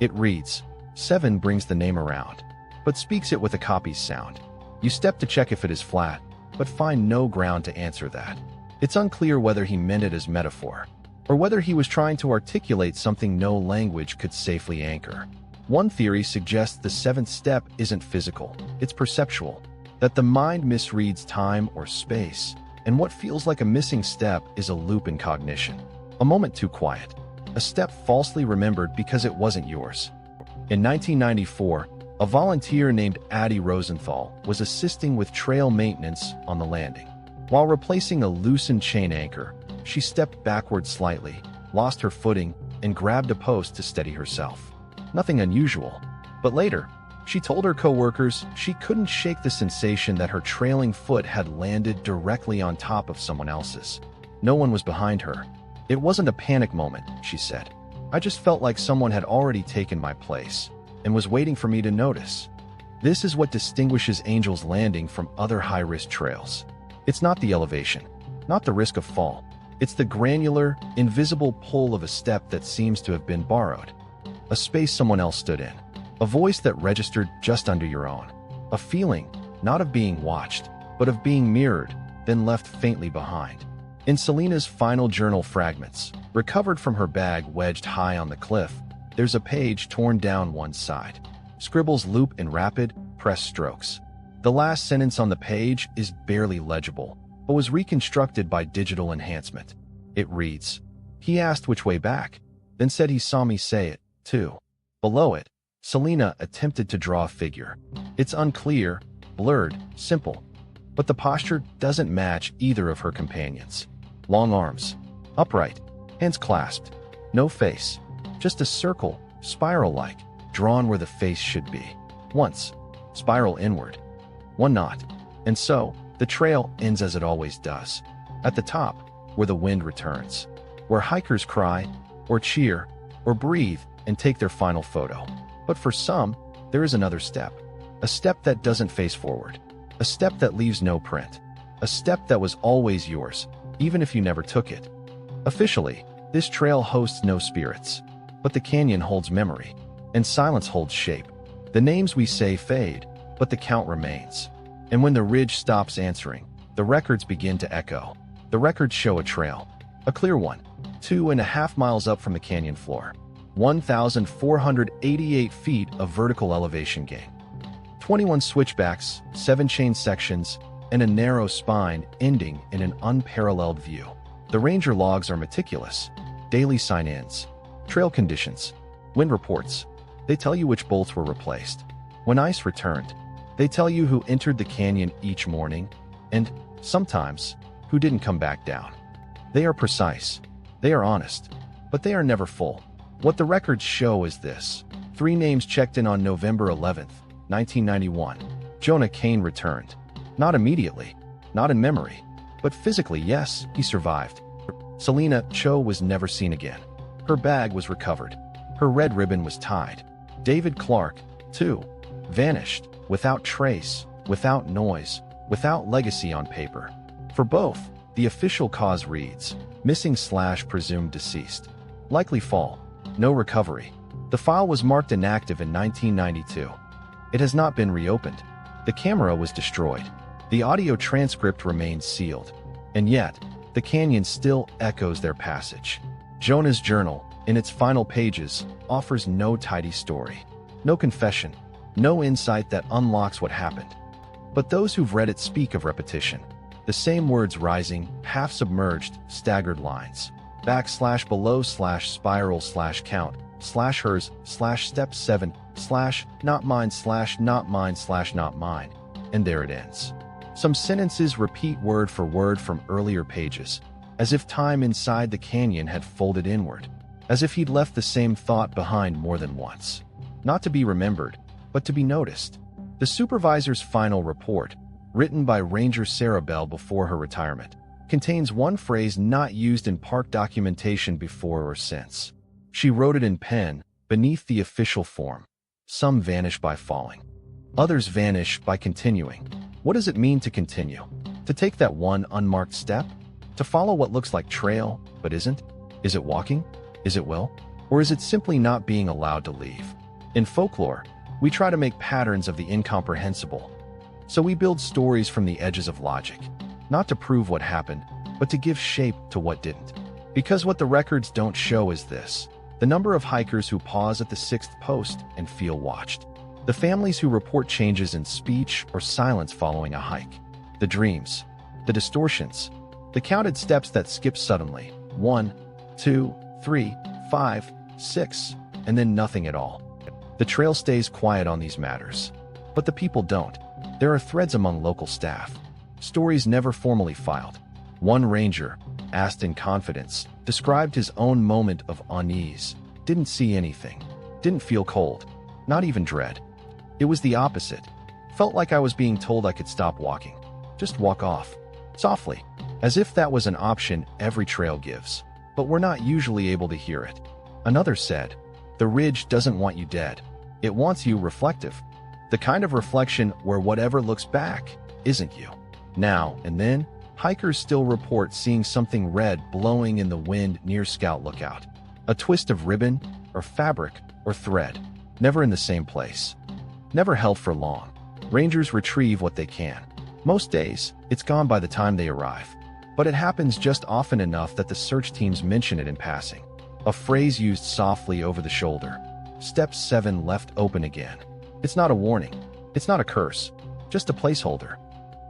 It reads, 7 brings the name around, but speaks it with a copy's sound. You step to check if it is flat, but find no ground to answer that. It's unclear whether he meant it as metaphor, or whether he was trying to articulate something no language could safely anchor. One theory suggests the 7th step isn't physical, it's perceptual, that the mind misreads time or space, and what feels like a missing step is a loop in cognition. A moment too quiet. A step falsely remembered because it wasn't yours. In 1994, a volunteer named Addie Rosenthal was assisting with trail maintenance on the landing. While replacing a loosened chain anchor, she stepped backward slightly, lost her footing, and grabbed a post to steady herself. Nothing unusual, but later, she told her co-workers she couldn't shake the sensation that her trailing foot had landed directly on top of someone else's. No one was behind her. It wasn't a panic moment, she said. I just felt like someone had already taken my place and was waiting for me to notice. This is what distinguishes Angel's Landing from other high-risk trails. It's not the elevation, not the risk of fall. It's the granular, invisible pull of a step that seems to have been borrowed. A space someone else stood in. A voice that registered just under your own. A feeling, not of being watched, but of being mirrored, then left faintly behind. In Selena's final journal fragments, recovered from her bag wedged high on the cliff, there's a page torn down one side. Scribbles loop in rapid, pressed strokes. The last sentence on the page is barely legible, but was reconstructed by digital enhancement. It reads, "He asked which way back, then said he saw me say it, too." Below it, Selena attempted to draw a figure. It's unclear, blurred, simple, but the posture doesn't match either of her companions. Long arms, upright, hands clasped, no face, just a circle, spiral-like, drawn where the face should be. Once, spiral inward. One not. And so, the trail ends as it always does. At the top, where the wind returns. Where hikers cry, or cheer, or breathe, and take their final photo. But for some, there is another step. A step that doesn't face forward. A step that leaves no print. A step that was always yours, even if you never took it. Officially, this trail hosts no spirits. But the canyon holds memory. And silence holds shape. The names we say fade, but the count remains. And when the ridge stops answering, the records begin to echo. The records show a trail. A clear one. 2.5 miles up from the canyon floor. 1,488 feet of vertical elevation gain. 21 switchbacks, 7 chain sections, and a narrow spine ending in an unparalleled view. The ranger logs are meticulous. Daily sign-ins, trail conditions, wind reports. They tell you which bolts were replaced. When ice returned, they tell you who entered the canyon each morning, and, sometimes, who didn't come back down. They are precise. They are honest. But they are never full. What the records show is this. 3 names checked in on November 11th, 1991. Jonah Kane returned. Not immediately, not in memory, but physically, yes, he survived. Selena Cho was never seen again. Her bag was recovered. Her red ribbon was tied. David Clark, too, vanished, without trace, without noise, without legacy on paper. For both, The official cause reads, missing/presumed deceased. Likely fall. No recovery. The file was marked inactive in 1992. It has not been reopened. The camera was destroyed. The audio transcript remains sealed. And yet, the canyon still echoes their passage. Jonah's journal, in its final pages, offers no tidy story. No confession. No insight that unlocks what happened. But those who've read it speak of repetition. The same words rising, half-submerged, staggered lines. /below/spiral/count, /hers/step 7, /not mine/not mine/not mine. And there it ends. Some sentences repeat word for word from earlier pages, as if time inside the canyon had folded inward, as if he'd left the same thought behind more than once. Not to be remembered, but to be noticed. The supervisor's final report, written by Ranger Sarah Bell before her retirement, contains one phrase not used in park documentation before or since. She wrote it in pen, beneath the official form. Some vanish by falling. Others vanish by continuing. What does it mean to continue? To take that one unmarked step? To follow what looks like trail, but isn't? Is it walking? Is it will? Or is it simply not being allowed to leave? In folklore, we try to make patterns of the incomprehensible. So we build stories from the edges of logic, not to prove what happened, but to give shape to what didn't. Because what the records don't show is this: the number of hikers who pause at the 6th post and feel watched. The families who report changes in speech or silence following a hike. The dreams. The distortions. The counted steps that skip suddenly. 1, 2, 3, 5, 6, and then nothing at all. The trail stays quiet on these matters. But the people don't. There are threads among local staff. Stories never formally filed. One ranger, asked in confidence, described his own moment of unease. Didn't see anything. Didn't feel cold. Not even dread. It was the opposite. Felt like I was being told I could stop walking. Just walk off. Softly. As if that was an option every trail gives. But we're not usually able to hear it. Another said, the ridge doesn't want you dead. It wants you reflective. The kind of reflection where whatever looks back isn't you. Now and then, hikers still report seeing something red blowing in the wind near Scout Lookout. A twist of ribbon, or fabric, or thread. Never in the same place. Never held for long. Rangers retrieve what they can. Most days, it's gone by the time they arrive. But it happens just often enough that the search teams mention it in passing. A phrase used softly over the shoulder. Step 7 left open again. It's not a warning. It's not a curse. Just a placeholder.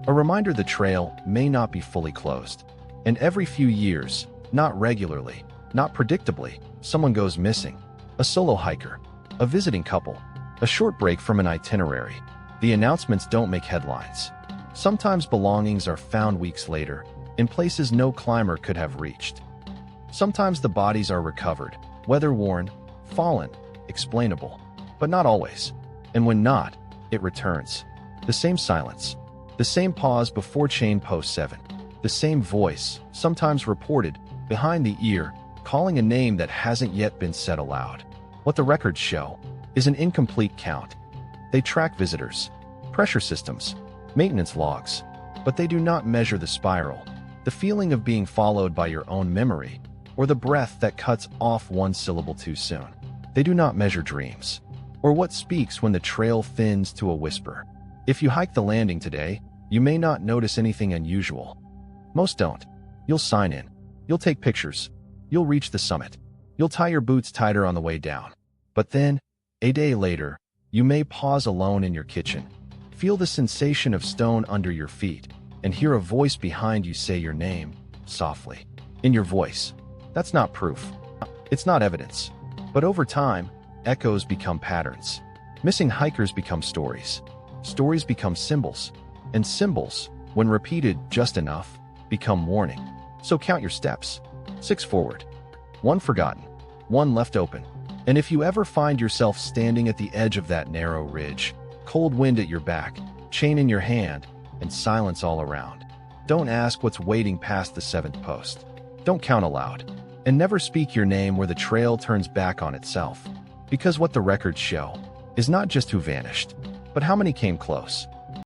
A reminder the trail may not be fully closed. And every few years, not regularly, not predictably, someone goes missing. A solo hiker. A visiting couple. A short break from an itinerary. The announcements don't make headlines. Sometimes belongings are found weeks later, in places no climber could have reached. Sometimes the bodies are recovered, weather-worn, fallen, explainable. But not always. And when not, it returns. The same silence. The same pause before chain post 7. The same voice, sometimes reported, behind the ear, calling a name that hasn't yet been said aloud. What the records show is an incomplete count. They track visitors, pressure systems, maintenance logs, but they do not measure the spiral, the feeling of being followed by your own memory, or the breath that cuts off one syllable too soon. They do not measure dreams, or what speaks when the trail thins to a whisper. If you hike the landing today, you may not notice anything unusual. Most don't. You'll sign in. You'll take pictures. You'll reach the summit. You'll tie your boots tighter on the way down. But then, a day later, you may pause alone in your kitchen, feel the sensation of stone under your feet, and hear a voice behind you say your name, softly. In your voice. That's not proof. It's not evidence. But over time, echoes become patterns. Missing hikers become stories. Stories become symbols. And symbols, when repeated just enough, become warning. So count your steps. 6 forward. 1 forgotten. 1 left open. And if you ever find yourself standing at the edge of that narrow ridge, cold wind at your back, chain in your hand, and silence all around, don't ask what's waiting past the 7th post. Don't count aloud. And never speak your name where the trail turns back on itself. Because what the records show is not just who vanished, but how many came close.